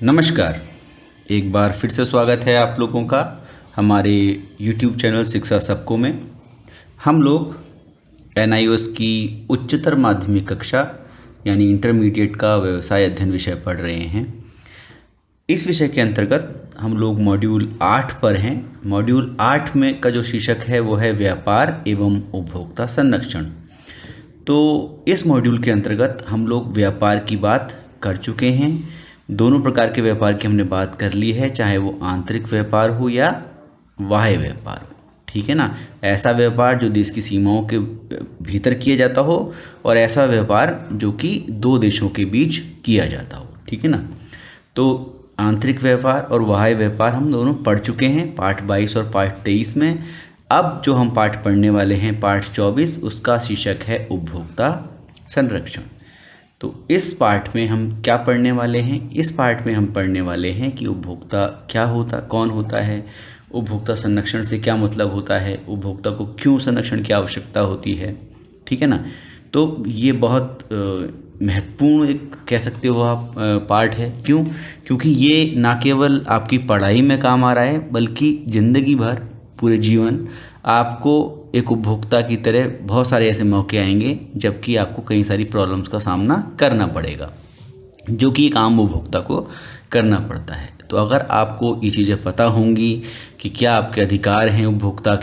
नमस्कार। एक बार फिर से स्वागत है आप लोगों का हमारे YouTube चैनल शिक्षा सबको में। हम लोग NIOS की उच्चतर माध्यमिक कक्षा यानी इंटरमीडिएट का व्यवसाय अध्ययन विषय पढ़ रहे हैं। इस विषय के अंतर्गत हम लोग मॉड्यूल 8 पर हैं। मॉड्यूल 8 में का जो शीर्षक है वो है व्यापार एवं उपभोक्ता संरक्षण। तो इस मॉड्यूल के अंतर्गत हम लोग व्यापार की बात कर चुके हैं। दोनों प्रकार के व्यापार की हमने बात कर ली है, चाहे वो आंतरिक व्यापार हो या बाह्य व्यापार हो। ठीक है ना। ऐसा व्यापार जो देश की सीमाओं के भीतर किया जाता हो और ऐसा व्यापार जो कि दो देशों के बीच किया जाता हो। ठीक है ना। तो आंतरिक व्यापार और बाह्य व्यापार हम दोनों पढ़ चुके हैं पाठ 22 और पाठ 23 में। अब जो हम पाठ पढ़ने वाले हैं पाठ 24, उसका शीर्षक है उपभोक्ता संरक्षण। तो इस पाठ में हम क्या पढ़ने वाले हैं? इस पाठ में हम पढ़ने वाले हैं कि उपभोक्ता क्या होता, कौन होता है, उपभोक्ता संरक्षण से क्या मतलब होता है, उपभोक्ता को क्यों संरक्षण की आवश्यकता होती है। ठीक है ना। तो ये बहुत महत्वपूर्ण एक कह सकते हो आप पार्ट है। क्यों? क्योंकि ये ना केवल आपकी पढ़ाई में काम आ रहा है बल्कि ज़िंदगी भर पूरे जीवन आपको एक उपभोक्ता की तरह बहुत सारे ऐसे मौके आएंगे जबकि आपको कई सारी प्रॉब्लम्स का सामना करना पड़ेगा, जो कि एक आम उपभोक्ता को करना पड़ता है। तो अगर आपको ये चीज़ें पता होंगी कि क्या आपके अधिकार हैं उपभोक्ता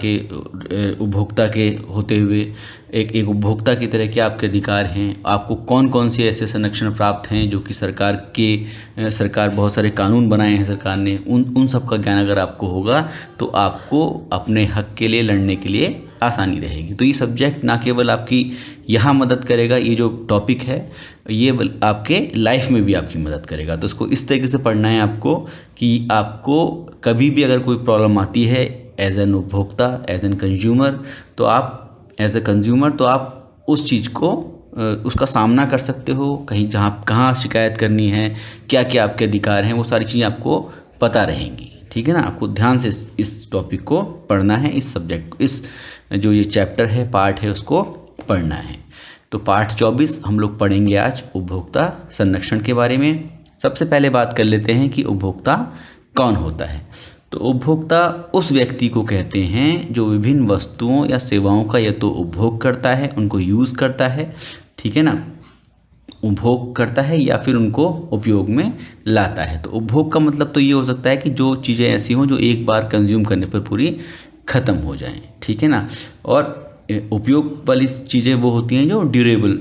के होते हुए एक उपभोक्ता की तरह क्या आपके अधिकार हैं, आपको कौन कौन से ऐसे संरक्षण प्राप्त हैं जो कि सरकार बहुत सारे कानून बनाए हैं सरकार ने, उन सब का ज्ञान अगर आपको होगा तो आपको अपने हक के लिए लड़ने के लिए आसानी रहेगी। तो ये सब्जेक्ट ना केवल आपकी यहाँ मदद करेगा, ये जो टॉपिक है ये आपके लाइफ में भी आपकी मदद करेगा। तो इसको इस तरीके से पढ़ना है आपको कि आपको कभी भी अगर कोई प्रॉब्लम आती है एज एन उपभोक्ता, एज एन कंज्यूमर, तो आप एज ए कंज्यूमर तो आप उस चीज़ को उसका सामना कर सकते हो। कहाँ शिकायत करनी है, क्या क्या आपके अधिकार हैं, वो सारी चीज़ें आपको पता रहेंगी। ठीक है ना। आपको ध्यान से इस टॉपिक को पढ़ना है, इस सब्जेक्ट इस जो ये चैप्टर है, पार्ट है, उसको पढ़ना है। तो पाठ 24 हम लोग पढ़ेंगे आज उपभोक्ता संरक्षण के बारे में। सबसे पहले बात कर लेते हैं कि उपभोक्ता कौन होता है। तो उपभोक्ता उस व्यक्ति को कहते हैं जो विभिन्न वस्तुओं या सेवाओं का या तो उपभोग करता है, उनको यूज़ करता है, ठीक है ना, उपभोग करता है या फिर उनको उपयोग में लाता है। तो उपभोग का मतलब तो ये हो सकता है कि जो चीज़ें ऐसी हों जो एक बार कंज्यूम करने पर पूरी ख़त्म हो जाएं। ठीक है ना। और उपयोग वाली चीज़ें वो होती हैं जो ड्यूरेबल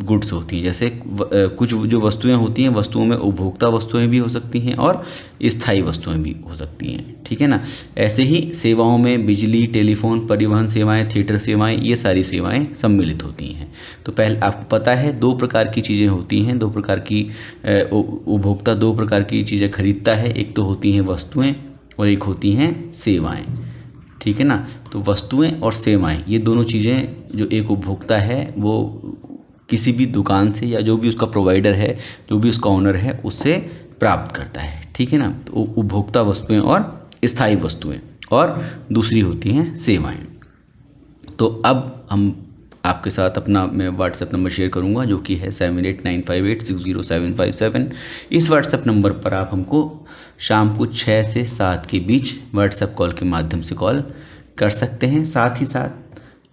गुड्स होती हैं। जैसे कुछ जो वस्तुएं होती हैं, वस्तुओं में उपभोक्ता वस्तुएं भी हो सकती हैं और स्थायी वस्तुएं भी हो सकती हैं। ठीक है ना। ऐसे ही सेवाओं में बिजली, टेलीफोन, परिवहन सेवाएं, थिएटर सेवाएं, ये सारी सेवाएं सम्मिलित होती हैं। तो पहले आपको पता है दो प्रकार की चीज़ें होती हैं, दो प्रकार की उपभोक्ता दो प्रकार की चीज़ें खरीदता है। एक तो होती हैं वस्तुएँ और एक होती हैं सेवाएँ। ठीक है ना। तो वस्तुएं और सेवाएं ये दोनों चीज़ें जो एक उपभोक्ता है वो किसी भी दुकान से या जो भी उसका प्रोवाइडर है, जो भी उसका ओनर है, उससे प्राप्त करता है। ठीक है ना। तो उपभोक्ता वस्तुएं और स्थायी वस्तुएं, और दूसरी होती हैं सेवाएं। तो अब हम आपके साथ मैं व्हाट्सएप नंबर शेयर करूंगा जो कि है 7895860757। इस व्हाट्सएप नंबर पर आप हमको शाम को 6 से 7 के बीच व्हाट्सएप कॉल के माध्यम से कॉल कर सकते हैं। साथ ही साथ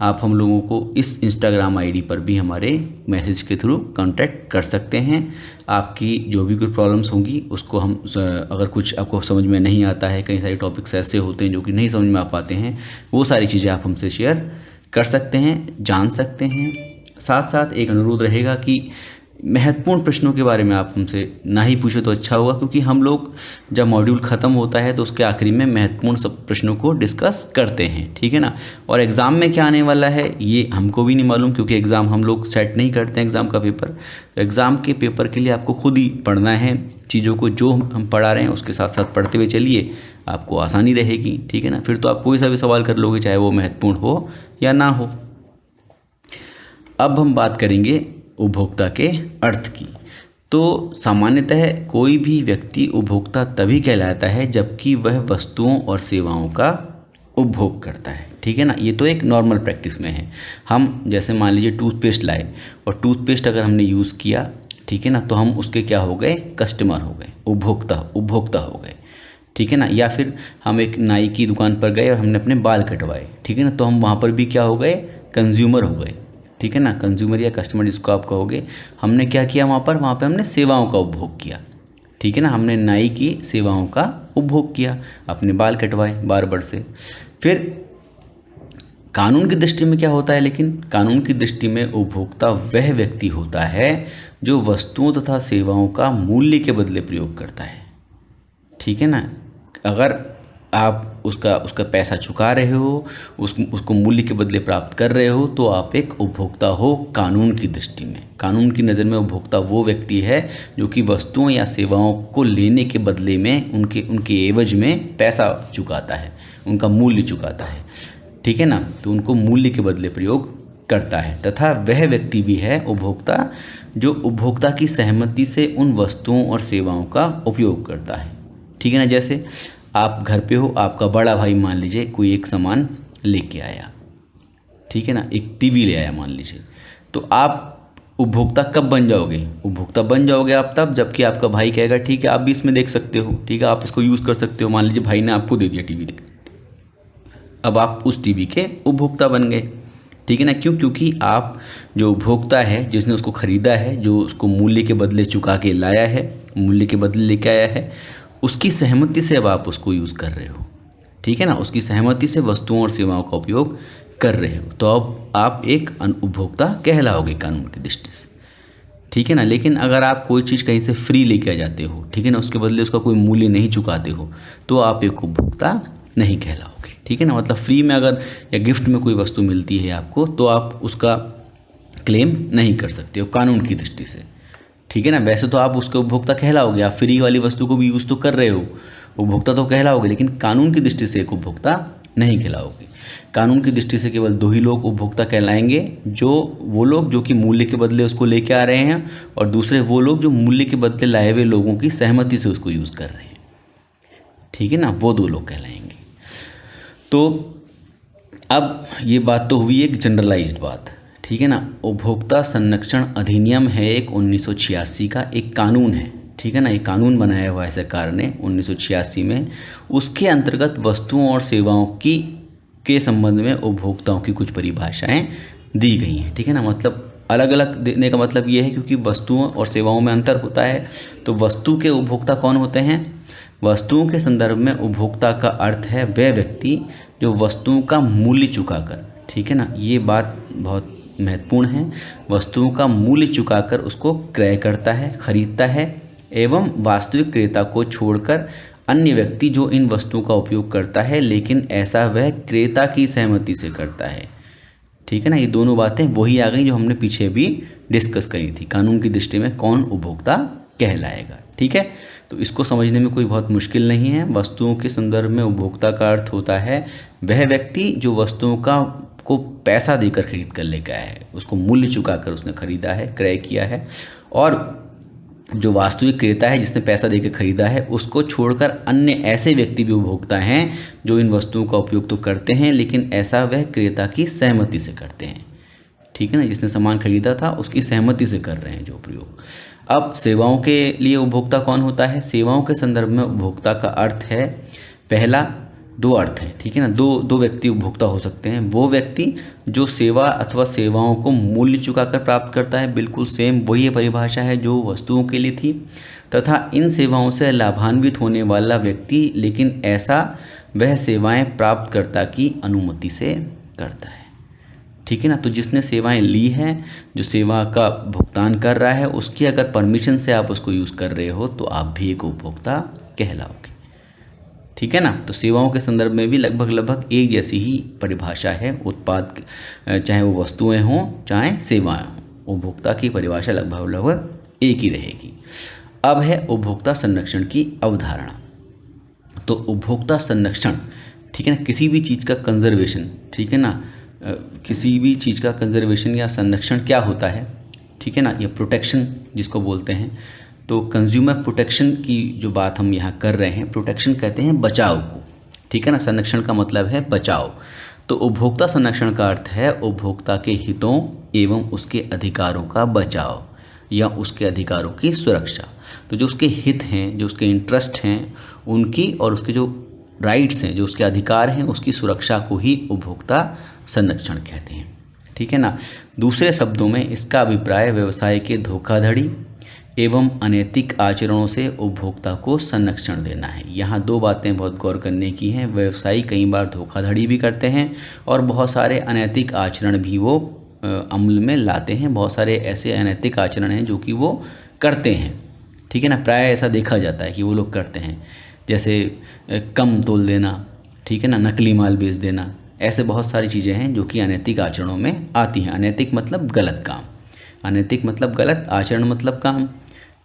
आप हम लोगों को इस इंस्टाग्राम आईडी पर भी हमारे मैसेज के थ्रू कांटेक्ट कर सकते हैं। आपकी जो भी कोई प्रॉब्लम्स होंगी उसको हम अगर कुछ आपको समझ में नहीं आता है, कई सारे टॉपिक्स ऐसे होते हैं जो कि नहीं समझ में आ पाते हैं, वो सारी चीज़ें आप हमसे शेयर कर सकते हैं, जान सकते हैं। साथ साथ एक अनुरोध रहेगा कि महत्वपूर्ण प्रश्नों के बारे में आप हमसे ना ही पूछे तो अच्छा होगा, क्योंकि हम लोग जब मॉड्यूल ख़त्म होता है तो उसके आखिरी में महत्वपूर्ण सब प्रश्नों को डिस्कस करते हैं। ठीक है ना। और एग्ज़ाम में क्या आने वाला है ये हमको भी नहीं मालूम, क्योंकि एग्ज़ाम हम लोग सेट नहीं करते हैं एग्ज़ाम का पेपर। तो एग्ज़ाम के पेपर के लिए आपको खुद ही पढ़ना है चीज़ों को, जो हम पढ़ा रहे हैं उसके साथ साथ पढ़ते हुए चलिए, आपको आसानी रहेगी। ठीक है ना। फिर तो आप कोई सा भी सवाल कर लोगे, चाहे वो महत्वपूर्ण हो या ना हो। अब हम बात करेंगे उपभोक्ता के अर्थ की। तो सामान्यतः कोई भी व्यक्ति उपभोक्ता तभी कहलाता है जबकि वह वस्तुओं और सेवाओं का उपभोग करता है। ठीक है ना। ये तो एक नॉर्मल प्रैक्टिस में है। हम जैसे मान लीजिए टूथपेस्ट लाए और टूथपेस्ट अगर हमने यूज़ किया, ठीक है ना, तो हम उसके क्या हो गए, कस्टमर हो गए, उपभोक्ता हो गए, ठीक है ना। या फिर हम एक नाई की दुकान पर गए और हमने अपने बाल कटवाए, ठीक है ना, तो हम वहाँ पर भी क्या हो गए, कंज्यूमर हो गए, ठीक है ना। कंज्यूमर या कस्टमर जिसको आप कहोगे, हमने क्या किया वहाँ पर हमने सेवाओं का उपभोग किया, ठीक है ना। हमने नाई की सेवाओं का उपभोग किया, अपने बाल कटवाए बार्बर से। फिर कानून की दृष्टि में क्या होता है, लेकिन कानून की दृष्टि में उपभोक्ता वह व्यक्ति होता है जो वस्तुओं तथा सेवाओं का मूल्य के बदले प्रयोग करता है, ठीक है ना। अगर आप उसका पैसा चुका रहे हो, उसको मूल्य के बदले प्राप्त कर रहे हो, तो आप एक उपभोक्ता हो कानून की दृष्टि में। कानून की नज़र में उपभोक्ता वो व्यक्ति है जो कि वस्तुओं या सेवाओं को लेने के बदले में उनके एवज में पैसा चुकाता है, उनका मूल्य चुकाता है, ठीक है ना। तो उनको मूल्य के बदले प्रयोग करता है। तथा वह व्यक्ति भी है उपभोक्ता जो उपभोक्ता की सहमति से उन वस्तुओं और सेवाओं का उपयोग करता है, ठीक है ना। जैसे आप घर पे हो, आपका बड़ा भाई मान लीजिए कोई एक सामान लेके आया, ठीक है ना, एक टीवी ले आया मान लीजिए, तो आप उपभोक्ता कब बन जाओगे, उपभोक्ता बन जाओगे आप तब जबकि आपका भाई कहेगा ठीक है आप भी इसमें देख सकते हो, ठीक है, आप इसको यूज़ कर सकते हो। मान लीजिए भाई ने आपको दे दिया टीवी, अब आप उस टीवी के उपभोक्ता बन गए, ठीक है ना। क्यों? क्योंकि आप जो उपभोक्ता है, जिसने उसको ख़रीदा है, जो उसको मूल्य के बदले चुका के लाया है, मूल्य के बदले लेके आया है, उसकी सहमति से अब आप उसको यूज़ कर रहे हो, ठीक है ना। उसकी सहमति से वस्तुओं और सेवाओं का उपयोग कर रहे हो, तो अब आप एक उपभोक्ता कहलाओगे कानून की दृष्टि से, ठीक है ना। लेकिन अगर आप कोई चीज़ कहीं से फ्री लेके आ जाते हो, ठीक है ना, उसके बदले उसका कोई मूल्य नहीं चुकाते हो, तो आप एक उपभोक्ता नहीं कहलाओगे, ठीक है ना। मतलब फ्री में अगर या गिफ्ट में कोई वस्तु मिलती है आपको, तो आप उसका क्लेम नहीं कर सकते हो कानून की दृष्टि से, ठीक है ना। वैसे तो आप उसके उपभोक्ता कहलाओगे, आप फ्री वाली वस्तु को भी यूज़ तो कर रहे हो, उपभोक्ता तो कहलाओगे, लेकिन कानून की दृष्टि से एक उपभोक्ता नहीं कहलाओगे। कानून की दृष्टि से केवल दो ही लोग उपभोक्ता कहलाएंगे, वो लोग जो कि मूल्य के बदले उसको लेके आ रहे हैं, और दूसरे वो लोग जो मूल्य के बदले लाए हुए लोगों की सहमति से उसको यूज़ कर रहे हैं, ठीक है ना, वो दो लोग कहलाएंगे। तो अब ये बात तो हुई एक जनरलाइज्ड बात, ठीक है ना। उपभोक्ता संरक्षण अधिनियम है एक 1986 का एक कानून है, ठीक है ना। ये कानून बनाया हुआ है सरकार ने 1986 में। उसके अंतर्गत वस्तुओं और सेवाओं के संबंध में उपभोक्ताओं की कुछ परिभाषाएं दी गई हैं, ठीक है ना। मतलब अलग अलग देने का मतलब ये है क्योंकि वस्तुओं और सेवाओं में अंतर होता है। तो वस्तु के उपभोक्ता कौन होते हैं? वस्तुओं के संदर्भ में उपभोक्ता का अर्थ है वह व्यक्ति जो वस्तुओं का मूल्य चुकाकर, ठीक है ना, ये बात बहुत महत्वपूर्ण है, वस्तुओं का मूल्य चुकाकर उसको क्रय करता है, खरीदता है, एवं वास्तविक क्रेता को छोड़कर अन्य व्यक्ति जो इन वस्तुओं का उपयोग करता है, लेकिन ऐसा वह क्रेता की सहमति से करता है, ठीक है ना। ये दोनों बातें वही आ गई जो हमने पीछे भी डिस्कस करी थी, कानून की दृष्टि में कौन उपभोक्ता कहलाएगा, ठीक है। तो इसको समझने में कोई बहुत मुश्किल नहीं है। वस्तुओं के संदर्भ में उपभोक्ता का अर्थ होता है वह व्यक्ति जो वस्तुओं को पैसा देकर खरीद कर लेकर आया है, उसको मूल्य चुकाकर उसने खरीदा है, क्रय किया है, और जो वास्तविक क्रेता है जिसने पैसा देकर खरीदा है, उसको छोड़कर अन्य ऐसे व्यक्ति भी उपभोक्ता हैं जो इन वस्तुओं का उपयोग तो करते हैं, लेकिन ऐसा वह क्रेता की सहमति से करते हैं, ठीक है ना। जिसने सामान खरीदा था उसकी सहमति से कर रहे हैं जो प्रयोग। अब सेवाओं के लिए उपभोक्ता कौन होता है? सेवाओं के संदर्भ में उपभोक्ता का अर्थ है, पहला दो अर्थ है, ठीक है ना, दो व्यक्ति उपभोक्ता हो सकते हैं। वो व्यक्ति जो सेवा अथवा सेवाओं को मूल्य चुकाकर प्राप्त करता है, बिल्कुल सेम वही परिभाषा है जो वस्तुओं के लिए थी, तथा इन सेवाओं से लाभान्वित होने वाला व्यक्ति, लेकिन ऐसा वह सेवाएं प्राप्तकर्ता की अनुमति से करता है, ठीक है ना। तो जिसने सेवाएं ली हैं, जो सेवा का भुगतान कर रहा है, उसकी अगर परमिशन से आप उसको यूज़ कर रहे हो तो आप भी एक उपभोक्ता कहलाओगे, ठीक है ना। तो सेवाओं के संदर्भ में भी लगभग एक जैसी ही परिभाषा है। उत्पाद चाहे वो वस्तुएं हों चाहे सेवाएं हों, उपभोक्ता की परिभाषा लगभग एक ही रहेगी। अब है उपभोक्ता संरक्षण की अवधारणा। तो उपभोक्ता संरक्षण, ठीक है ना, किसी भी चीज़ का कंजर्वेशन, ठीक है ना, किसी भी चीज़ का कंजर्वेशन या संरक्षण क्या होता है, ठीक है ना, या प्रोटेक्शन जिसको बोलते हैं। तो कंज्यूमर प्रोटेक्शन की जो बात हम यहाँ कर रहे हैं, प्रोटेक्शन कहते हैं बचाव को, ठीक है ना, संरक्षण का मतलब है बचाव। तो उपभोक्ता संरक्षण का अर्थ है उपभोक्ता के हितों एवं उसके अधिकारों का बचाव, या उसके अधिकारों की सुरक्षा। तो जो उसके हित हैं, जो उसके इंटरेस्ट हैं उनकी, और उसके जो राइट्स हैं, जो उसके अधिकार हैं, उसकी सुरक्षा को ही उपभोक्ता संरक्षण कहते हैं। ठीक है ना। दूसरे शब्दों में इसका अभिप्राय व्यवसाय के धोखाधड़ी एवं अनैतिक आचरणों से उपभोक्ता को संरक्षण देना है। यहाँ दो बातें बहुत गौर करने की हैं। व्यवसायी कई बार धोखाधड़ी भी करते हैं और बहुत सारे अनैतिक आचरण भी वो अमल में लाते हैं। बहुत सारे ऐसे अनैतिक आचरण हैं जो कि वो करते हैं। ठीक है ना। प्राय ऐसा देखा जाता है कि वो लोग करते हैं, जैसे कम तोल देना, ठीक है ना, नकली माल बेच देना। ऐसे बहुत सारी चीज़ें हैं जो कि अनैतिक आचरणों में आती हैं। अनैतिक मतलब गलत काम, अनैतिक मतलब गलत, आचरण मतलब काम।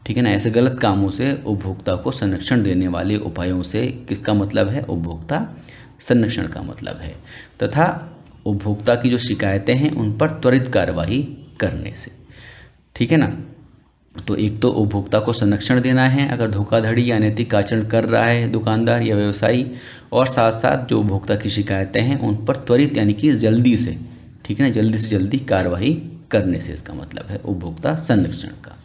ठीक है ना। ऐसे गलत कामों से उपभोक्ता को संरक्षण देने वाले उपायों से किसका मतलब है? उपभोक्ता संरक्षण का मतलब है। तथा उपभोक्ता की जो शिकायतें हैं उन पर त्वरित कार्रवाई करने से। ठीक है ना। तो एक तो उपभोक्ता को संरक्षण देना है अगर धोखाधड़ी या अनैतिक आचरण कर रहा है दुकानदार या व्यवसायी, और साथ साथ जो उपभोक्ता की शिकायतें हैं उन पर त्वरित यानी कि जल्दी से, ठीक है ना, जल्दी से जल्दी कार्रवाई करने से इसका मतलब है उपभोक्ता संरक्षण का।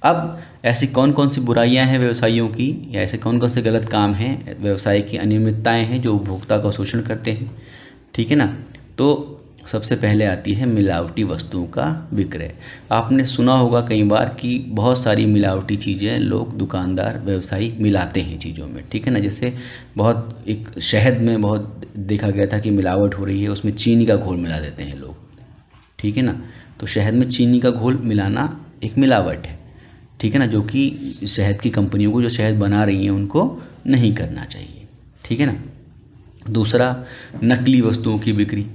अब ऐसी कौन कौन सी बुराइयां हैं व्यवसायियों की, या ऐसे कौन कौन से गलत काम हैं, व्यवसाय की अनियमितताएं हैं जो उपभोक्ता का शोषण करते हैं। ठीक है ना। तो सबसे पहले आती है मिलावटी वस्तुओं का विक्रय। आपने सुना होगा कई बार कि बहुत सारी मिलावटी चीज़ें लोग, दुकानदार, व्यवसायी मिलाते हैं चीज़ों में। ठीक है ना। जैसे बहुत एक शहद में बहुत देखा गया था कि मिलावट हो रही है, उसमें चीनी का घोल मिला देते हैं लोग। ठीक है ना। तो शहद में चीनी का घोल मिलाना एक मिलावट है। ठीक है ना। जो कि शहद की कंपनियों को, जो शहद बना रही हैं, उनको नहीं करना चाहिए। ठीक है ना। दूसरा, नकली वस्तुओं की बिक्री।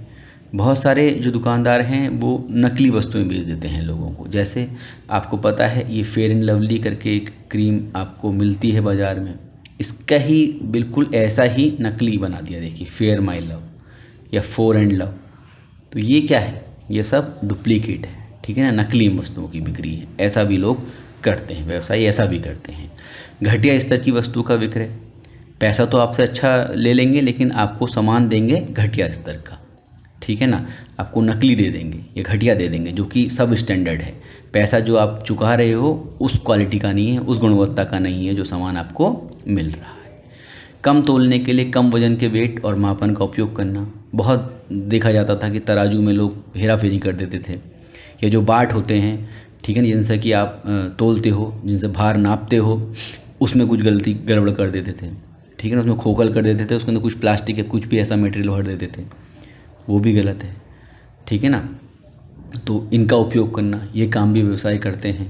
बहुत सारे जो दुकानदार हैं वो नकली वस्तुएं बेच देते हैं लोगों को। जैसे आपको पता है ये फेयर एंड लवली करके एक क्रीम आपको मिलती है बाज़ार में, इसका ही बिल्कुल ऐसा ही नकली बना दिया। देखिए, फेयर माई लव या फोर एंड लव। तो ये क्या है? ये सब डुप्लीकेट है। ठीक है ना। नकली वस्तुओं की बिक्री है, ऐसा भी लोग करते हैं, व्यवसायी ऐसा भी करते हैं। घटिया स्तर की वस्तु का विक्रय। पैसा तो आपसे अच्छा ले लेंगे लेकिन आपको सामान देंगे घटिया स्तर का। ठीक है ना। आपको नकली दे देंगे या घटिया दे देंगे जो कि सब स्टैंडर्ड है। पैसा जो आप चुका रहे हो उस क्वालिटी का नहीं है, उस गुणवत्ता का नहीं है जो सामान आपको मिल रहा है। कम तोलने के लिए कम वजन के वेट और मापन का उपयोग करना। बहुत देखा जाता था कि तराजू में लोग हेरा फेरी कर देते थे, या जो बाट होते हैं, ठीक है ना, जिनसे कि आप तोलते हो, जिनसे भार नापते हो, उसमें कुछ गलती गड़बड़ कर देते थे। ठीक है ना। उसमें खोखल कर देते थे, उसके अंदर कुछ प्लास्टिक या कुछ भी ऐसा मटेरियल भर देते थे, वो भी गलत है। ठीक है ना। तो इनका उपयोग करना, ये काम भी व्यवसाय करते हैं।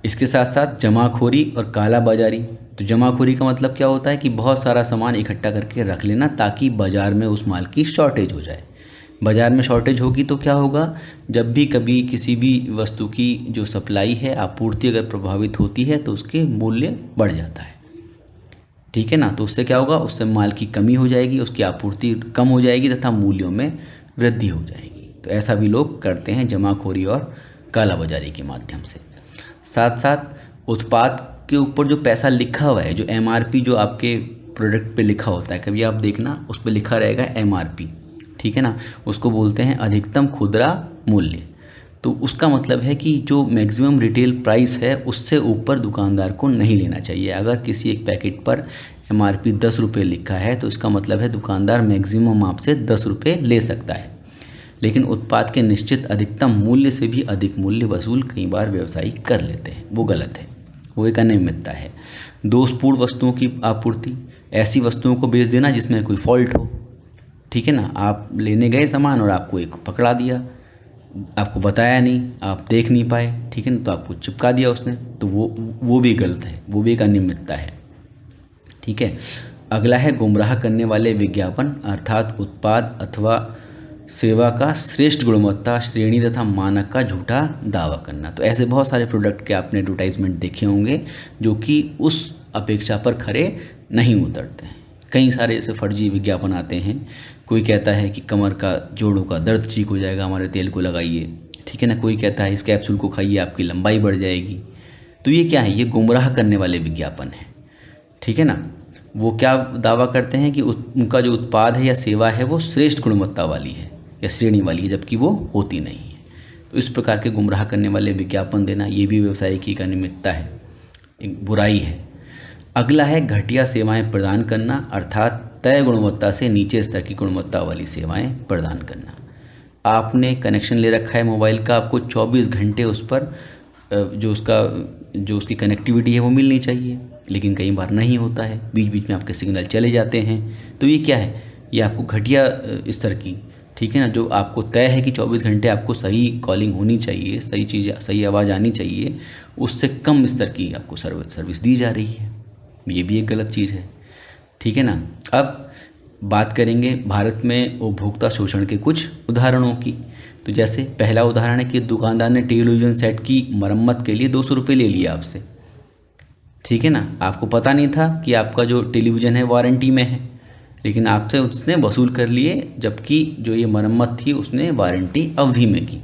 इसके साथ साथ जमाखोरी और काला बाजारी। तो जमाखोरी का मतलब क्या होता है कि बहुत सारा सामान इकट्ठा करके रख लेना ताकि बाज़ार में उस माल की शॉर्टेज हो जाए। बाज़ार में शॉर्टेज होगी तो क्या होगा? जब भी कभी किसी भी वस्तु की जो सप्लाई है, आपूर्ति अगर प्रभावित होती है तो उसके मूल्य बढ़ जाता है। ठीक है ना। तो उससे क्या होगा? उससे माल की कमी हो जाएगी, उसकी आपूर्ति कम हो जाएगी तथा मूल्यों में वृद्धि हो जाएगी। तो ऐसा भी लोग करते हैं जमाखोरी और कालाबाजारी के माध्यम से। साथ साथ उत्पाद के ऊपर जो पैसा लिखा हुआ है, जो MRP जो आपके प्रोडक्ट पे लिखा होता है, कभी आप देखना उस पर लिखा रहेगा MRP। ठीक है ना। उसको बोलते हैं अधिकतम खुदरा मूल्य। तो उसका मतलब है कि जो मैक्सिमम रिटेल प्राइस है उससे ऊपर दुकानदार को नहीं लेना चाहिए। अगर किसी एक पैकेट पर MRP 10 रुपये लिखा है तो इसका मतलब है दुकानदार मैक्सिमम आपसे 10 रुपये ले सकता है, लेकिन उत्पाद के निश्चित अधिकतम मूल्य से भी अधिक मूल्य वसूल कई बार व्यवसायी कर लेते हैं। वो गलत है, वो एक अनियमितता है। दोषपूर्ण वस्तुओं की आपूर्ति। ऐसी वस्तुओं को बेच देना जिसमें कोई फॉल्ट हो। ठीक है ना। आप लेने गए सामान और आपको एक पकड़ा दिया, आपको बताया नहीं, आप देख नहीं पाए, ठीक है ना, तो आपको चिपका दिया उसने, तो वो भी गलत है, वो भी एक अनियमितता है। ठीक है। अगला है गुमराह करने वाले विज्ञापन, अर्थात उत्पाद अथवा सेवा का श्रेष्ठ गुणवत्ता, श्रेणी तथा मानक का झूठा दावा करना। तो ऐसे बहुत सारे प्रोडक्ट के आपने एडवर्टाइजमेंट देखे होंगे जो कि उस अपेक्षा पर खरे नहीं उतरते हैं। कई सारे ऐसे फर्जी विज्ञापन आते हैं। कोई कहता है कि कमर का, जोड़ों का दर्द ठीक हो जाएगा, हमारे तेल को लगाइए। ठीक है ना। कोई कहता है इस कैप्सूल को खाइए, आपकी लंबाई बढ़ जाएगी। तो ये क्या है? ये गुमराह करने वाले विज्ञापन है। ठीक है ना। वो क्या दावा करते हैं कि उनका जो उत्पाद है या सेवा है वो श्रेष्ठ गुणवत्ता वाली है या श्रेणी वाली है, जबकि वो होती नहीं है। तो इस प्रकार के गुमराह करने वाले विज्ञापन देना, ये भी व्यवसाय की एक अनियमितता है, एक बुराई है। अगला है घटिया सेवाएं प्रदान करना, अर्थात तय गुणवत्ता से नीचे स्तर की गुणवत्ता वाली सेवाएं प्रदान करना। आपने कनेक्शन ले रखा है मोबाइल का, आपको 24 घंटे उस पर जो उसकी कनेक्टिविटी है वो मिलनी चाहिए, लेकिन कई बार नहीं होता है, बीच बीच में आपके सिग्नल चले जाते हैं। तो ये क्या है, ये आपको घटिया स्तर की, ठीक है ना, जो आपको तय है कि 24 घंटे आपको सही कॉलिंग होनी चाहिए, सही चीज़, सही आवाज़ आनी चाहिए, उससे कम स्तर की आपको सर्विस दी जा रही है। ये भी एक गलत चीज़ है, ठीक है ना। अब बात करेंगे भारत में उपभोक्ता शोषण के कुछ उदाहरणों की। तो जैसे पहला उदाहरण है कि दुकानदार ने टेलीविज़न सेट की मरम्मत के लिए 200 रुपये ले लिया आपसे, ठीक है ना। आपको पता नहीं था कि आपका जो टेलीविज़न है वारंटी में है, लेकिन आपसे उसने वसूल कर लिए, जबकि जो ये मरम्मत थी उसने वारंटी अवधि में की।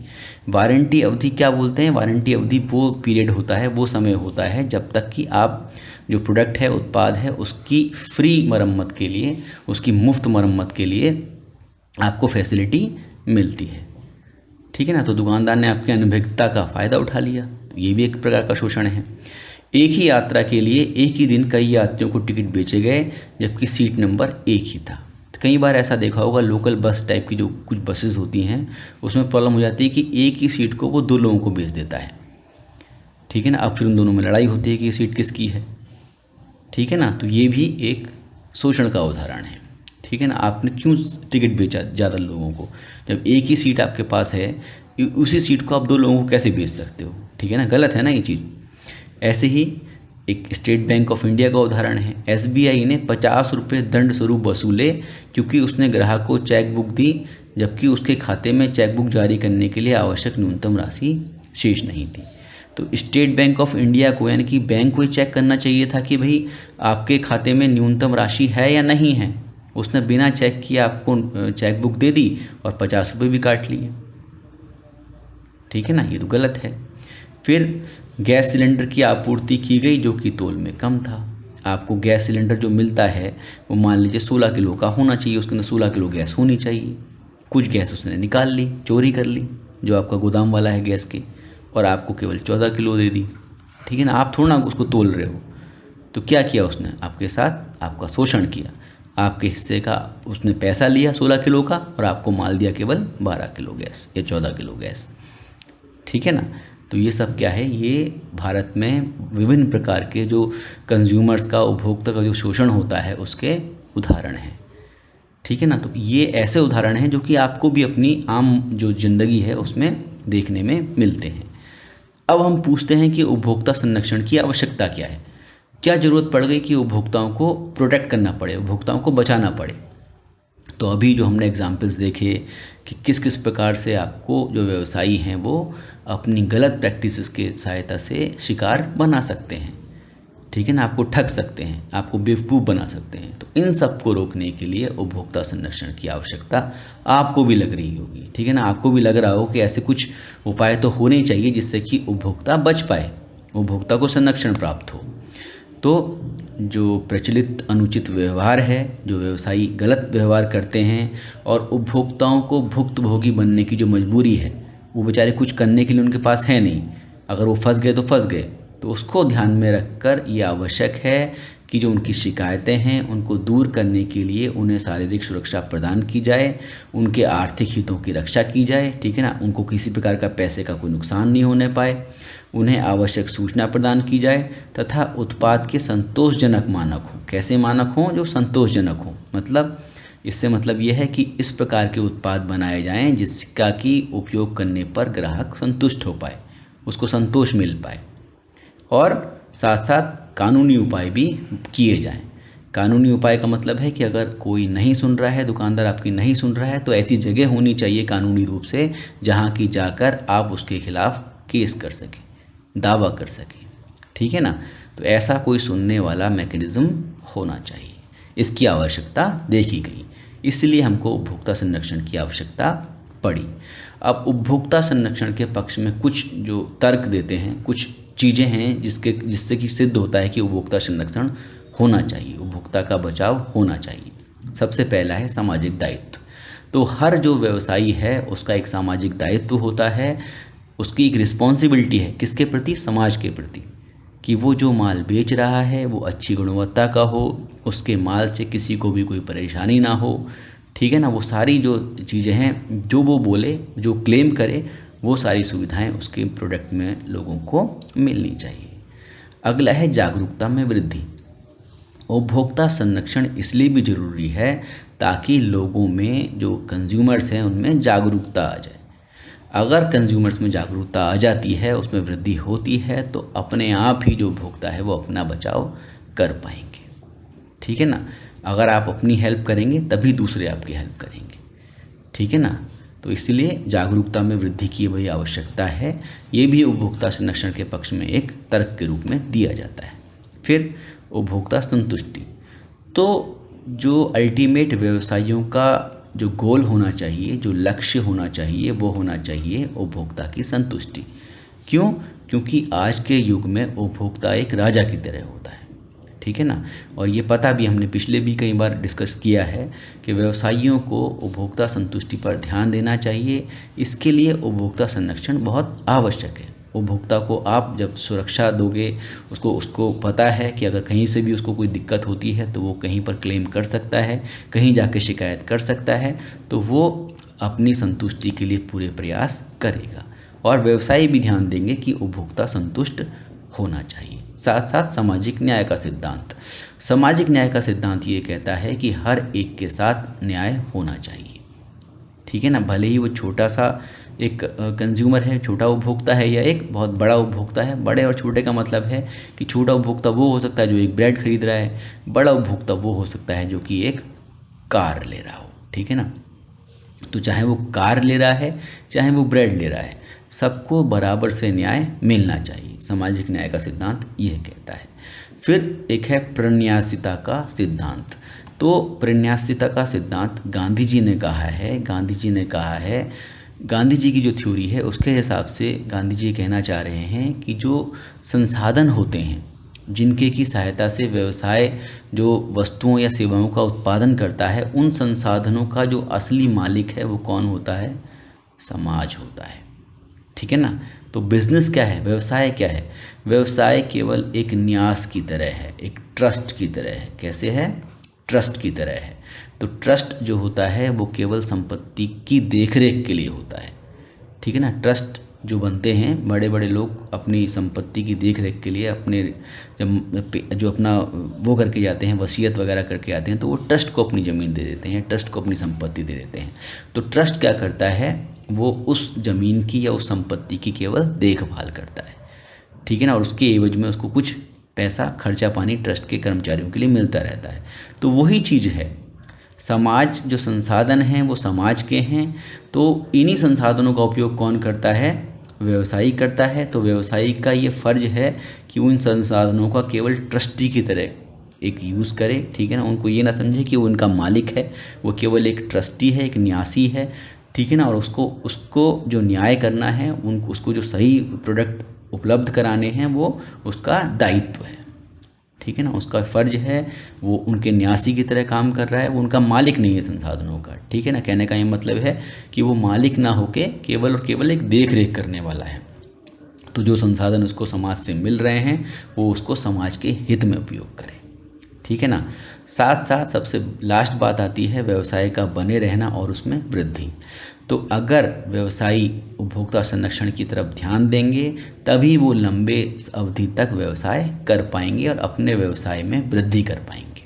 वारंटी अवधि क्या बोलते हैं, वारंटी अवधि वो पीरियड होता है, वो समय होता है जब तक कि आप जो प्रोडक्ट है, उत्पाद है, उसकी फ्री मरम्मत के लिए, उसकी मुफ्त मरम्मत के लिए आपको फैसिलिटी मिलती है, ठीक है ना। तो दुकानदार ने आपकी अनभिज्ञता का फ़ायदा उठा लिया, तो ये भी एक प्रकार का शोषण है। एक ही यात्रा के लिए एक ही दिन कई यात्रियों को टिकट बेचे गए, जबकि सीट नंबर एक ही था। तो कई बार ऐसा देखा होगा, लोकल बस टाइप की जो कुछ बसेस होती हैं उसमें प्रॉब्लम हो जाती है कि एक ही सीट को वो 2 लोगों को बेच देता है, ठीक है ना। अब फिर उन दोनों में लड़ाई होती है कि ये सीट किसकी है, ठीक है ना। तो ये भी एक शोषण का उदाहरण है, ठीक है ना। आपने क्यों टिकट बेचा ज़्यादा लोगों को, जब एक ही सीट आपके पास है, उसी सीट को आप 2 लोगों को कैसे बेच सकते हो, ठीक है ना, गलत है ना ये चीज़। ऐसे ही एक स्टेट बैंक ऑफ इंडिया का उदाहरण है। SBI ने 50 रुपये दंड स्वरूप वसूले क्योंकि उसने ग्राहक को चेक बुक दी, जबकि उसके खाते में चेक बुक जारी करने के लिए आवश्यक न्यूनतम राशि शेष नहीं थी। तो स्टेट बैंक ऑफ इंडिया को, यानी कि बैंक को ही चेक करना चाहिए था कि भाई आपके खाते में न्यूनतम राशि है या नहीं है। उसने बिना चेक किए आपको चेक बुक दे दी और 50 रुपये भी काट लिए, ठीक है ना, ये तो गलत है। फिर गैस सिलेंडर की आपूर्ति की गई जो कि तौल में कम था। आपको गैस सिलेंडर जो मिलता है वो मान लीजिए 16 किलो का होना चाहिए, उसके अंदर 16 किलो गैस होनी चाहिए। कुछ गैस उसने निकाल ली, चोरी कर ली, जो आपका गोदाम वाला है गैस की, और आपको केवल 14 किलो दे दी, ठीक है ना। आप थोड़ा ना उसको तोल रहे हो। तो क्या किया उसने, आपके साथ आपका शोषण किया। आपके हिस्से का उसने पैसा लिया 16 किलो का, और आपको माल दिया केवल 12 किलो गैस या 14 किलो गैस, ठीक है ना। तो ये सब क्या है, ये भारत में विभिन्न प्रकार के जो कंज्यूमर्स का, उपभोक्ता का जो शोषण होता है उसके उदाहरण हैं, ठीक है ना। तो ये ऐसे उदाहरण हैं जो कि आपको भी अपनी आम जो ज़िंदगी है उसमें देखने में मिलते हैं। अब हम पूछते हैं कि उपभोक्ता संरक्षण की आवश्यकता क्या है, क्या ज़रूरत पड़ गई कि उपभोक्ताओं को प्रोटेक्ट करना पड़े, उपभोक्ताओं को बचाना पड़े। तो अभी जो हमने एग्जाम्पल्स देखे कि किस किस प्रकार से आपको जो व्यवसायी हैं वो अपनी गलत प्रैक्टिसेस के सहायता से शिकार बना सकते हैं, ठीक है ना, आपको ठग सकते हैं, आपको बेवकूफ़ बना सकते हैं। तो इन सब को रोकने के लिए उपभोक्ता संरक्षण की आवश्यकता आपको भी लग रही होगी, ठीक है ना। आपको भी लग रहा हो कि ऐसे कुछ उपाय तो होने चाहिए जिससे कि उपभोक्ता बच पाए, उपभोक्ता को संरक्षण प्राप्त हो। तो जो प्रचलित अनुचित व्यवहार है, जो व्यवसायी गलत व्यवहार करते हैं और उपभोक्ताओं को भुक्तभोगी बनने की जो मजबूरी है, वो बेचारे कुछ करने के लिए उनके पास है नहीं, अगर वो फंस गए तो फंस गए। तो उसको ध्यान में रखकर ये आवश्यक है कि जो उनकी शिकायतें हैं उनको दूर करने के लिए उन्हें शारीरिक सुरक्षा प्रदान की जाए, उनके आर्थिक हितों की रक्षा की जाए, ठीक है ना, उनको किसी प्रकार का पैसे का कोई नुकसान नहीं होने पाए, उन्हें आवश्यक सूचना प्रदान की जाए तथा उत्पाद के संतोषजनक मानक हों। कैसे मानक हों, जो संतोषजनक हों, मतलब इससे मतलब यह है कि इस प्रकार के उत्पाद बनाए जाएं जिसका कि उपयोग करने पर ग्राहक संतुष्ट हो पाए, उसको संतोष मिल पाए, और साथ साथ कानूनी उपाय भी किए जाएं। कानूनी उपाय का मतलब है कि अगर कोई नहीं सुन रहा है, दुकानदार आपकी नहीं सुन रहा है, तो ऐसी जगह होनी चाहिए कानूनी रूप से जहां की जाकर आप उसके खिलाफ केस कर सकें, दावा कर सकें, ठीक है ना। तो ऐसा कोई सुनने वाला मैकेनिज़्म होना चाहिए, इसकी आवश्यकता देखी गई, इसलिए हमको उपभोक्ता संरक्षण की आवश्यकता पड़ी। अब उपभोक्ता संरक्षण के पक्ष में कुछ जो तर्क देते हैं, कुछ चीज़ें हैं जिससे कि सिद्ध होता है कि उपभोक्ता संरक्षण होना चाहिए, उपभोक्ता का बचाव होना चाहिए। सबसे पहला है सामाजिक दायित्व। तो हर जो व्यवसायी है उसका एक सामाजिक दायित्व होता है उसकी एक रिस्पॉन्सिबिलिटी है किसके प्रति, समाज के प्रति, कि वो जो माल बेच रहा है वो अच्छी गुणवत्ता का हो, उसके माल से किसी को भी कोई परेशानी ना हो, ठीक है ना। वो सारी जो चीज़ें हैं, जो वो बोले, जो क्लेम करे, वो सारी सुविधाएं उसके प्रोडक्ट में लोगों को मिलनी चाहिए। अगला है जागरूकता में वृद्धि। उपभोक्ता संरक्षण इसलिए भी ज़रूरी है ताकि लोगों में, जो कंज्यूमर्स हैं, उनमें जागरूकता आ जाए। अगर कंज्यूमर्स में जागरूकता आ जाती है, उसमें वृद्धि होती है, तो अपने आप ही जो उपभोक्ता है वो अपना बचाव कर पाएंगे, ठीक है ना। अगर आप अपनी हेल्प करेंगे तभी दूसरे आपकी हेल्प करेंगे, ठीक है ना। तो इसलिए जागरूकता में वृद्धि की बड़ी आवश्यकता है। ये भी उपभोक्ता संरक्षण के पक्ष में एक तर्क के रूप में दिया जाता है। फिर उपभोक्ता संतुष्टि। तो जो अल्टीमेट व्यवसायियों का जो गोल होना चाहिए, जो लक्ष्य होना चाहिए, वो होना चाहिए उपभोक्ता की संतुष्टि। क्यों? क्योंकि आज के युग में उपभोक्ता एक राजा की तरह होता है, ठीक है ना। और ये पता भी हमने पिछले भी कई बार डिस्कस किया है कि व्यवसायियों को उपभोक्ता संतुष्टि पर ध्यान देना चाहिए। इसके लिए उपभोक्ता संरक्षण बहुत आवश्यक है। उपभोक्ता को आप जब सुरक्षा दोगे, उसको पता है कि अगर कहीं से भी उसको कोई दिक्कत होती है तो वो कहीं पर क्लेम कर सकता है, कहीं जाके शिकायत कर सकता है, तो वो अपनी संतुष्टि के लिए पूरे प्रयास करेगा। और व्यवसायी भी ध्यान देंगे कि उपभोक्ता संतुष्ट होना चाहिए। साथ साथ सामाजिक न्याय का सिद्धांत। सामाजिक न्याय का सिद्धांत ये कहता है कि हर एक के साथ न्याय होना चाहिए, ठीक है ना। भले ही वो छोटा सा एक कंज्यूमर है, छोटा उपभोक्ता है, या एक बहुत बड़ा उपभोक्ता है। बड़े और छोटे का मतलब है कि छोटा उपभोक्ता वो हो सकता है जो एक ब्रेड खरीद रहा है, बड़ा उपभोक्ता वो हो सकता है जो कि एक कार ले रहा हो, ठीक है ना। तो चाहे वो कार ले रहा है, चाहे वो ब्रेड ले रहा है, सबको बराबर से न्याय मिलना चाहिए। सामाजिक न्याय का सिद्धांत यह कहता है। फिर एक है प्रन्यासिता का सिद्धांत। तो प्रन्यासिता का सिद्धांत गांधी जी ने कहा है। गांधी जी की जो थ्योरी है उसके हिसाब से गांधी जी कहना चाह रहे हैं कि जो संसाधन होते हैं, जिनके की सहायता से व्यवसाय जो वस्तुओं या सेवाओं का उत्पादन करता है, उन संसाधनों का जो असली मालिक है वो कौन होता है? समाज होता है, ठीक है ना। तो बिजनेस क्या है, व्यवसाय क्या है? व्यवसाय केवल एक न्यास की तरह है, एक ट्रस्ट की तरह है। कैसे है? ट्रस्ट की तरह है। तो ट्रस्ट जो होता है वो केवल संपत्ति की देखरेख के लिए होता है, ठीक है ना। ट्रस्ट जो बनते हैं, बड़े बड़े लोग अपनी संपत्ति की देखरेख के लिए अपने जो अपना वो करके जाते हैं, वसीयत वगैरह करके आते हैं, तो वो ट्रस्ट को अपनी ज़मीन दे देते हैं, ट्रस्ट को अपनी संपत्ति दे देते हैं। तो ट्रस्ट क्या करता है? वो उस ज़मीन की या उस संपत्ति की केवल देखभाल करता है, ठीक है ना। और उसके एवज में उसको कुछ पैसा, खर्चा पानी ट्रस्ट के कर्मचारियों के लिए मिलता रहता है। तो वही चीज़ है, समाज जो संसाधन हैं वो समाज के हैं। तो इन्हीं संसाधनों का उपयोग कौन करता है? व्यवसायी करता है। तो व्यवसायी का ये फ़र्ज है कि उन संसाधनों का केवल ट्रस्टी की तरह एक यूज़ करे, ठीक है ना। उनको ये ना समझे कि वो उनका मालिक है, वो केवल एक ट्रस्टी है, एक न्यासी है, ठीक है ना। और उसको जो न्याय करना है, उसको जो सही प्रोडक्ट उपलब्ध कराने हैं, वो उसका दायित्व है, ठीक है ना। उसका फ़र्ज है, वो उनके न्यासी की तरह काम कर रहा है, वो उनका मालिक नहीं है संसाधनों का, ठीक है ना। कहने का ये मतलब है कि वो मालिक ना होके केवल और केवल एक देख रेख करने वाला है। तो जो संसाधन उसको समाज से मिल रहे हैं वो उसको समाज के हित में उपयोग करे, ठीक है ना। साथ साथ सबसे लास्ट बात आती है व्यवसाय का बने रहना और उसमें वृद्धि। तो अगर व्यवसायी उपभोक्ता संरक्षण की तरफ ध्यान देंगे तभी वो लंबे अवधि तक व्यवसाय कर पाएंगे और अपने व्यवसाय में वृद्धि कर पाएंगे,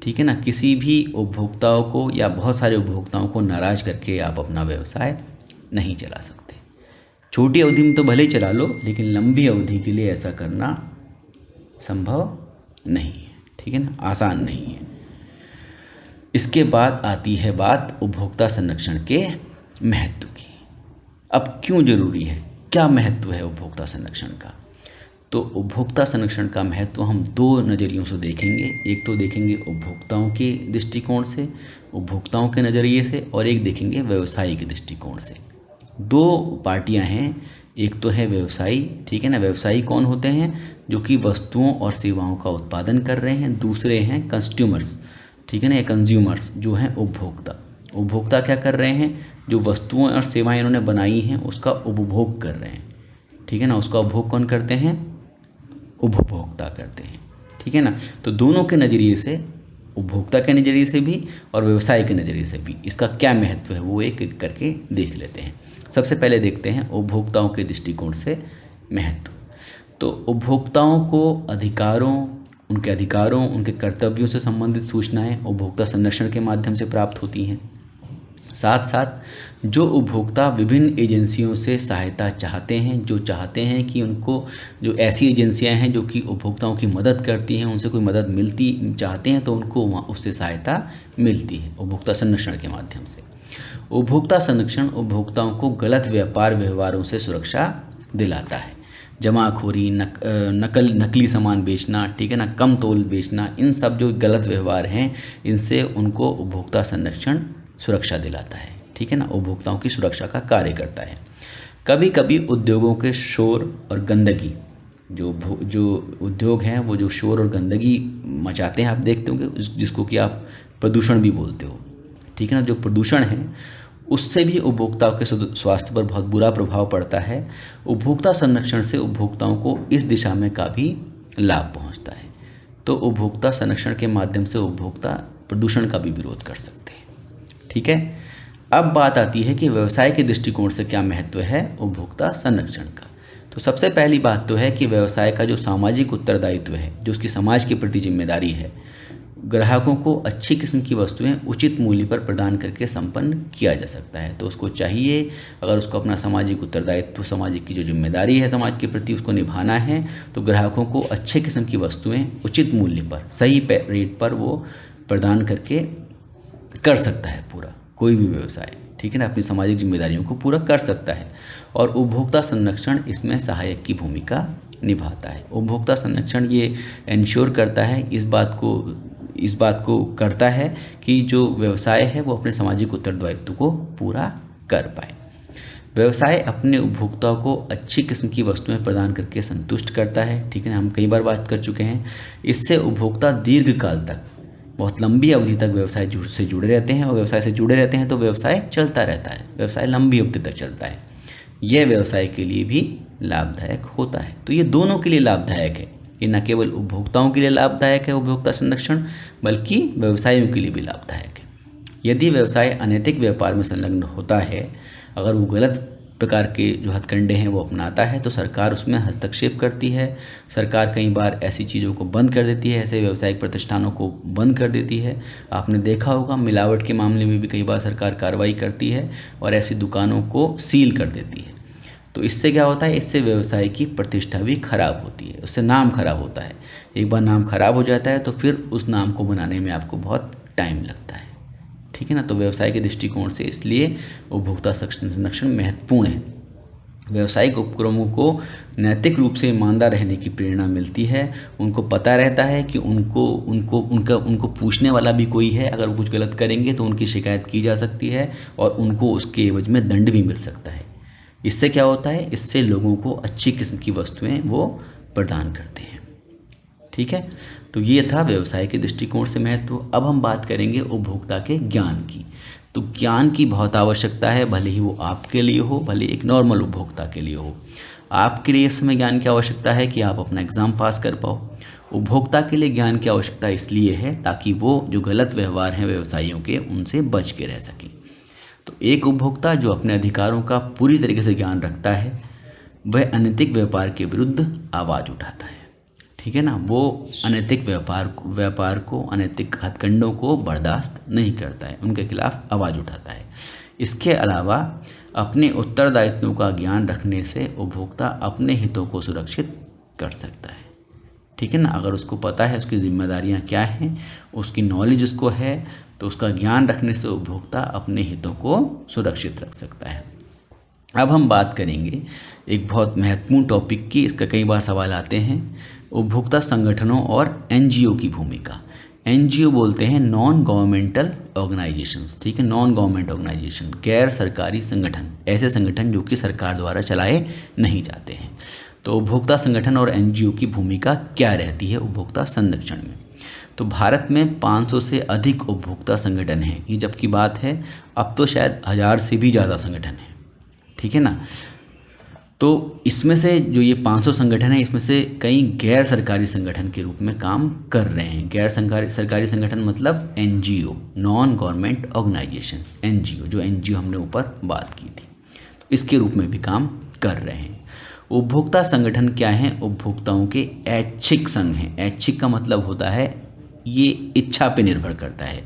ठीक है ना। किसी भी उपभोक्ताओं को या बहुत सारे उपभोक्ताओं को नाराज़ करके आप अपना व्यवसाय नहीं चला सकते। छोटी अवधि में तो भले ही चला लो, लेकिन लंबी अवधि के लिए ऐसा करना संभव नहीं है, ठीक है ना, आसान नहीं है। इसके बाद आती है बात उपभोक्ता संरक्षण के महत्व की। अब क्यों ज़रूरी है, क्या महत्व है उपभोक्ता संरक्षण का? तो उपभोक्ता संरक्षण का महत्व हम दो नज़रियों से देखेंगे। एक तो देखेंगे उपभोक्ताओं के दृष्टिकोण से, उपभोक्ताओं के नज़रिए से, और एक देखेंगे व्यवसायी के दृष्टिकोण से। दो पार्टियां हैं, एक तो है व्यवसायी, ठीक है ना। व्यवसायी कौन होते हैं? जो कि वस्तुओं और सेवाओं का उत्पादन कर रहे हैं। दूसरे हैं कंज्यूमर्स, ठीक है ना, कंज्यूमर्स जो हैं उपभोक्ता। उपभोक्ता क्या कर रहे हैं? जो वस्तुएं और सेवाएं इन्होंने बनाई हैं उसका उपभोग कर रहे हैं, ठीक है ना। उसका उपभोग कौन करते हैं? उपभोक्ता करते हैं, ठीक है ना। तो दोनों के नज़रिए से, उपभोक्ता के नज़रिए से भी और व्यवसाय के नज़रिए से भी इसका क्या महत्व है वो एक एक करके देख लेते हैं। सबसे पहले देखते हैं उपभोक्ताओं के दृष्टिकोण से महत्व। तो उपभोक्ताओं को उनके अधिकारों, उनके कर्तव्यों से संबंधित सूचनाएं उपभोक्ता संरक्षण के माध्यम से प्राप्त होती हैं। साथ साथ जो उपभोक्ता विभिन्न एजेंसियों से सहायता चाहते हैं, जो चाहते हैं कि उनको, जो ऐसी एजेंसियां हैं जो कि उपभोक्ताओं की मदद करती हैं, उनसे कोई मदद मिलती चाहते हैं तो उनको वहाँ उससे सहायता मिलती है उपभोक्ता संरक्षण के माध्यम से। उपभोक्ता संरक्षण उपभोक्ताओं को गलत व्यापार व्यवहारों से सुरक्षा दिलाता है। जमाखोरी, नकली सामान बेचना, ठीक है ना, कम तोल बेचना, इन सब जो गलत व्यवहार हैं इनसे उनको उपभोक्ता संरक्षण सुरक्षा दिलाता है, ठीक है ना, उपभोक्ताओं की सुरक्षा का कार्य करता है। कभी कभी उद्योगों के शोर और गंदगी, जो उद्योग हैं वो जो शोर और गंदगी मचाते हैं, आप देखते होंगे, जिसको कि आप प्रदूषण भी बोलते हो, ठीक है ना, जो प्रदूषण है उससे भी उपभोक्ताओं के स्वास्थ्य पर बहुत बुरा प्रभाव पड़ता है। उपभोक्ता संरक्षण से उपभोक्ताओं को इस दिशा में काफ़ी लाभ पहुंचता है। तो उपभोक्ता संरक्षण के माध्यम से उपभोक्ता प्रदूषण का भी विरोध कर सकते हैं, ठीक है। अब बात आती है कि व्यवसाय के दृष्टिकोण से क्या महत्व है उपभोक्ता संरक्षण का। तो सबसे पहली बात तो है कि व्यवसाय का जो सामाजिक उत्तरदायित्व है, जो उसकी समाज के प्रति जिम्मेदारी है, ग्राहकों को अच्छी किस्म की वस्तुएं उचित मूल्य पर प्रदान करके संपन्न किया जा सकता है। तो उसको चाहिए, अगर उसको अपना सामाजिक उत्तरदायित्व, सामाजिक की जो जिम्मेदारी है समाज के प्रति, उसको निभाना है, तो ग्राहकों को अच्छे किस्म की वस्तुएं उचित मूल्य पर, सही रेट पर वो प्रदान करके कर सकता है पूरा कोई भी व्यवसाय, ठीक है ना, अपनी सामाजिक जिम्मेदारियों को पूरा कर सकता है। और उपभोक्ता संरक्षण इसमें सहायक की भूमिका निभाता है। उपभोक्ता संरक्षण ये इंश्योर करता है, इस बात को करता है कि जो व्यवसाय है वो अपने सामाजिक उत्तरदायित्व को पूरा कर पाए। व्यवसाय अपने उपभोक्ताओं को अच्छी किस्म की वस्तुएं प्रदान करके संतुष्ट करता है, ठीक है ना, हम कई बार बात कर चुके हैं। इससे उपभोक्ता दीर्घकाल तक, बहुत लंबी अवधि तक व्यवसाय से जुड़े रहते हैं, और व्यवसाय से जुड़े रहते हैं तो व्यवसाय चलता रहता है, व्यवसाय लंबी अवधि तक चलता है। यह व्यवसाय के लिए भी लाभदायक होता है। तो ये दोनों के लिए लाभदायक है, ये न केवल उपभोक्ताओं के लिए लाभदायक है उपभोक्ता संरक्षण, बल्कि व्यवसायों के लिए भी लाभदायक है। यदि व्यवसाय अनैतिक व्यापार में संलग्न होता है, अगर वो गलत प्रकार के जो हथकंडे हैं वो अपनाता है, तो सरकार उसमें हस्तक्षेप करती है। सरकार कई बार ऐसी चीज़ों को बंद कर देती है, ऐसे व्यावसायिक प्रतिष्ठानों को बंद कर देती है। आपने देखा होगा मिलावट के मामले में भी कई बार सरकार कार्रवाई करती है और ऐसी दुकानों को सील कर देती है। तो इससे क्या होता है, इससे व्यवसाय की प्रतिष्ठा भी खराब होती है, उससे नाम खराब होता है। एक बार नाम खराब हो जाता है तो फिर उस नाम को बनाने में आपको बहुत टाइम लगता है, ठीक है ना। तो व्यवसाय के दृष्टिकोण से इसलिए उपभोक्ता संरक्षण महत्वपूर्ण है। व्यावसायिक उपक्रमों को नैतिक रूप से ईमानदार रहने की प्रेरणा मिलती है। उनको पता रहता है कि उनको पूछने वाला भी कोई है, अगर वो कुछ गलत करेंगे तो उनकी शिकायत की जा सकती है और उनको उसके एवज में दंड भी मिल सकता है। इससे क्या होता है, इससे लोगों को अच्छी किस्म की वस्तुएं वो प्रदान करते हैं, ठीक है। तो ये था व्यवसाय के दृष्टिकोण से महत्व। अब हम बात करेंगे उपभोक्ता के ज्ञान की। तो ज्ञान की बहुत आवश्यकता है, भले ही वो आपके लिए हो, भले एक नॉर्मल उपभोक्ता के लिए हो। आपके लिए इस समय ज्ञान की आवश्यकता है कि आप अपना एग्ज़ाम पास कर पाओ। उपभोक्ता के लिए ज्ञान की आवश्यकता इसलिए है ताकि वो जो गलत व्यवहार हैं व्यवसायियों के, उनसे बच के रह सकें। तो एक उपभोक्ता जो अपने अधिकारों का पूरी तरीके से ज्ञान रखता है, वह अनैतिक व्यापार के विरुद्ध आवाज़ उठाता है, ठीक है ना। वो अनैतिक व्यापार को, अनैतिक हथकंडों को बर्दाश्त नहीं करता है, उनके खिलाफ आवाज़ उठाता है। इसके अलावा अपने उत्तरदायित्वों का ज्ञान रखने से उपभोक्ता अपने हितों को सुरक्षित कर सकता है, ठीक है ना। अगर उसको पता है उसकी जिम्मेदारियां क्या हैं, उसकी नॉलेज उसको है, तो उसका ज्ञान रखने से उपभोक्ता अपने हितों को सुरक्षित रख सकता है। अब हम बात करेंगे एक बहुत महत्वपूर्ण टॉपिक की, इसका कई बार सवाल आते हैं, उपभोक्ता संगठनों और एनजीओ की भूमिका। एनजीओ बोलते हैं नॉन गवर्नमेंटल ऑर्गेनाइजेशंस, ठीक है, नॉन गवर्नमेंट ऑर्गेनाइजेशन, गैर सरकारी संगठन, ऐसे संगठन जो कि सरकार द्वारा चलाए नहीं जाते हैं। तो उपभोक्ता संगठन और एनजीओ की भूमिका क्या रहती है उपभोक्ता संरक्षण में। तो भारत में 500 से अधिक उपभोक्ता संगठन हैं। ये जब की बात है, अब तो शायद 1000 से भी ज़्यादा संगठन हैं, ठीक है ना। तो इसमें से जो ये 500 संगठन है, इसमें से कई गैर सरकारी संगठन के रूप में काम कर रहे हैं। गैर सरकारी संगठन मतलब NGO, non government organisation, NGO, जो NGO हमने ऊपर बात की थी, इसके रूप में भी काम कर रहे हैं। उपभोक्ता संगठन क्या हैं? उपभोक्ताओं के ऐच्छिक संघ हैं। ऐच्छिक का मतलब होता है ये इच्छा पे निर्भर करता है।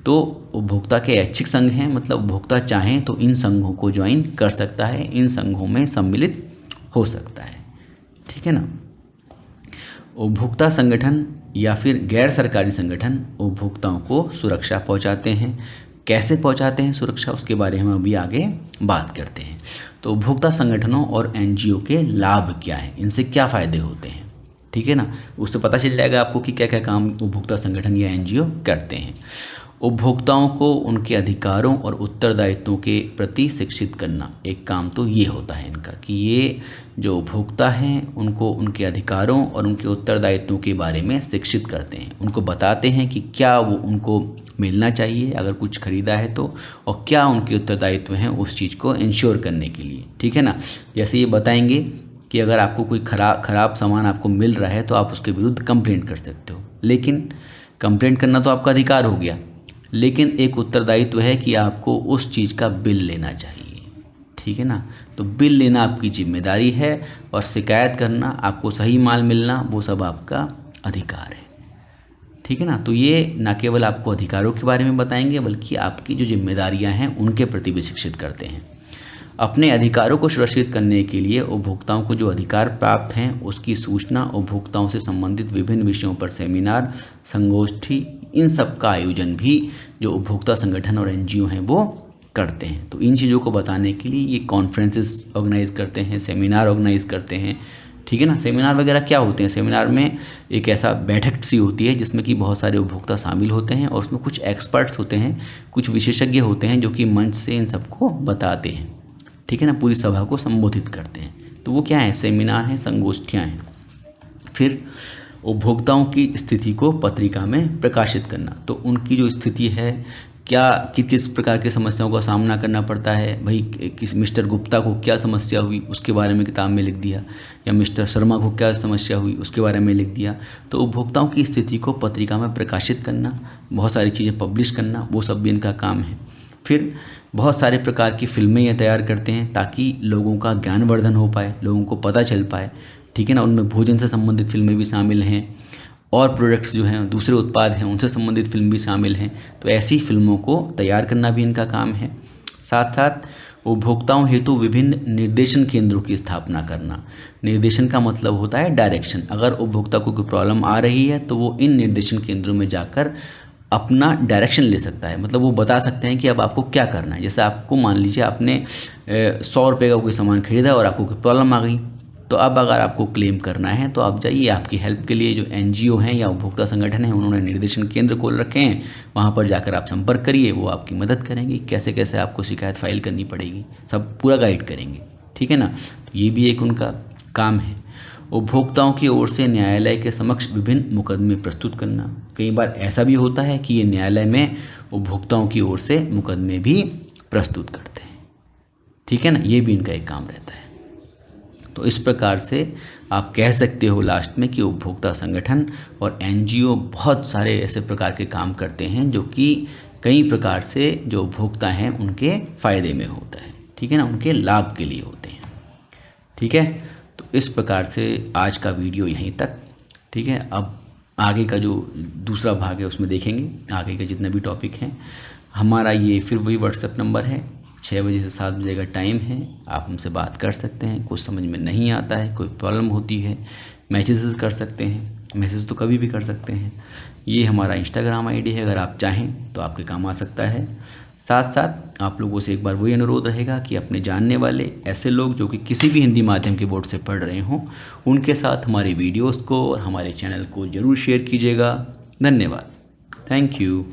तो उपभोक्ता के ऐच्छिक संघ हैं, मतलब उपभोक्ता चाहें तो इन संघों को ज्वाइन कर सकता है, इन संघों में सम्मिलित हो सकता है, ठीक है ना। उपभोक्ता संगठन या फिर गैर सरकारी संगठन उपभोक्ताओं को सुरक्षा पहुंचाते हैं। कैसे पहुंचाते हैं सुरक्षा, उसके बारे में अभी आगे बात करते हैं। तो उपभोक्ता संगठनों और NGO के लाभ क्या हैं, इनसे क्या फ़ायदे होते हैं, ठीक है ना। उससे पता चल जाएगा आपको कि क्या क्या काम उपभोक्ता संगठन या NGO करते हैं। उपभोक्ताओं को उनके अधिकारों और उत्तरदायित्वों के प्रति शिक्षित करना, एक काम तो ये होता है इनका कि ये जो उपभोक्ता हैं उनको उनके अधिकारों और उनके उत्तरदायित्वों के बारे में शिक्षित करते हैं। उनको बताते हैं कि क्या वो उनको मिलना चाहिए अगर कुछ ख़रीदा है तो, और क्या उनके उत्तरदायित्व हैं उस चीज़ को इंश्योर करने के लिए, ठीक है ना। जैसे ये बताएंगे कि अगर आपको कोई ख़राब सामान आपको मिल रहा है तो आप उसके विरुद्ध कंप्लेंट कर सकते हो, लेकिन कंप्लेंट करना तो आपका अधिकार हो गया, लेकिन एक उत्तरदायित्व है कि आपको उस चीज़ का बिल लेना चाहिए, ठीक है ना। तो बिल लेना आपकी जिम्मेदारी है और शिकायत करना, आपको सही माल मिलना, वो सब आपका अधिकार है, ठीक है ना। तो ये ना केवल आपको अधिकारों के बारे में बताएंगे बल्कि आपकी जो जिम्मेदारियां हैं उनके प्रति भी शिक्षित करते हैं। अपने अधिकारों को सुरक्षित करने के लिए उपभोक्ताओं को जो अधिकार प्राप्त हैं उसकी सूचना, उपभोक्ताओं से संबंधित विभिन्न विषयों पर सेमिनार, संगोष्ठी, इन सब का आयोजन भी जो उपभोक्ता संगठन और NGO हैं वो करते हैं। तो इन चीज़ों को बताने के लिए ये कॉन्फ्रेंसेस ऑर्गेनाइज करते हैं, सेमिनार ऑर्गेनाइज करते हैं, ठीक है ना। सेमिनार वगैरह क्या होते हैं? सेमिनार में एक ऐसा बैठक सी होती है जिसमें कि बहुत सारे उपभोक्ता शामिल होते हैं और उसमें कुछ एक्सपर्ट्स होते हैं, कुछ विशेषज्ञ होते हैं जो कि मंच से इन सबको बताते हैं, ठीक है ना, पूरी सभा को संबोधित करते हैं। तो वो क्या है? सेमिनार हैं, संगोष्ठियाँ हैं। फिर उपभोक्ताओं की स्थिति को पत्रिका में प्रकाशित करना, तो उनकी जो स्थिति है, क्या किस प्रकार की समस्याओं का सामना करना पड़ता है, भाई किस मिस्टर गुप्ता को क्या समस्या हुई उसके बारे में किताब में लिख दिया, या मिस्टर शर्मा को क्या समस्या हुई उसके बारे में लिख दिया। तो उपभोक्ताओं की स्थिति को पत्रिका में प्रकाशित करना, बहुत सारी चीज़ें पब्लिश करना, वो सब भी इनका काम है। फिर बहुत सारे प्रकार की फिल्में ये तैयार करते हैं ताकि लोगों का ज्ञानवर्धन हो पाए, लोगों को पता चल पाए, ठीक है ना। उनमें भोजन से संबंधित फिल्में भी शामिल हैं और प्रोडक्ट्स जो हैं, दूसरे उत्पाद हैं, उनसे संबंधित फिल्म भी शामिल हैं। तो ऐसी फिल्मों को तैयार करना भी इनका काम है। साथ साथ उपभोक्ताओं हेतु विभिन्न निर्देशन केंद्रों की स्थापना करना। निर्देशन का मतलब होता है डायरेक्शन। अगर उपभोक्ता को कोई प्रॉब्लम आ रही है तो वो इन निर्देशन केंद्रों में जाकर अपना डायरेक्शन ले सकता है, मतलब वो बता सकते हैं कि अब आपको क्या करना है। जैसे आपको मान लीजिए आपने 100 रुपये का कोई सामान खरीदा और आपको कोई प्रॉब्लम आ गई, तो अब अगर आपको क्लेम करना है तो आप जाइए, आपकी हेल्प के लिए जो NGO हैं या उपभोक्ता संगठन हैं उन्होंने निर्देशन केंद्र खोल रखे हैं, वहाँ पर जाकर आप संपर्क करिए, वो आपकी मदद करेंगे, कैसे कैसे आपको शिकायत फाइल करनी पड़ेगी, सब पूरा गाइड करेंगे, ठीक है ना। तो ये भी एक उनका काम है। उपभोक्ताओं की ओर से न्यायालय के समक्ष विभिन्न मुकदमे प्रस्तुत करना। कई बार ऐसा भी होता है कि ये न्यायालय में उपभोक्ताओं की ओर से मुकदमे भी प्रस्तुत करते हैं, ठीक है ना। ये भी इनका एक काम रहता है। तो इस प्रकार से आप कह सकते हो लास्ट में कि उपभोक्ता संगठन और NGO बहुत सारे ऐसे प्रकार के काम करते हैं जो कि कई प्रकार से जो उपभोक्ता हैं उनके फ़ायदे में होता है, ठीक है ना, उनके लाभ के लिए होते हैं, ठीक है। तो इस प्रकार से आज का वीडियो यहीं तक, ठीक है। अब आगे का जो दूसरा भाग है उसमें देखेंगे आगे के जितने भी टॉपिक हैं। हमारा ये फिर वही व्हाट्सएप नंबर है, 6 बजे से 7 बजे का टाइम है, आप हमसे बात कर सकते हैं। कुछ समझ में नहीं आता है, कोई प्रॉब्लम होती है, मैसेजेस कर सकते हैं, मैसेज तो कभी भी कर सकते हैं। ये हमारा इंस्टाग्राम ID है, अगर आप चाहें तो आपके काम आ सकता है। साथ साथ आप लोगों से एक बार वही अनुरोध रहेगा कि अपने जानने वाले ऐसे लोग जो कि किसी भी हिंदी माध्यम के बोर्ड से पढ़ रहे हों उनके साथ हमारे वीडियोज़ को और हमारे चैनल को ज़रूर शेयर कीजिएगा। धन्यवाद, थैंक यू।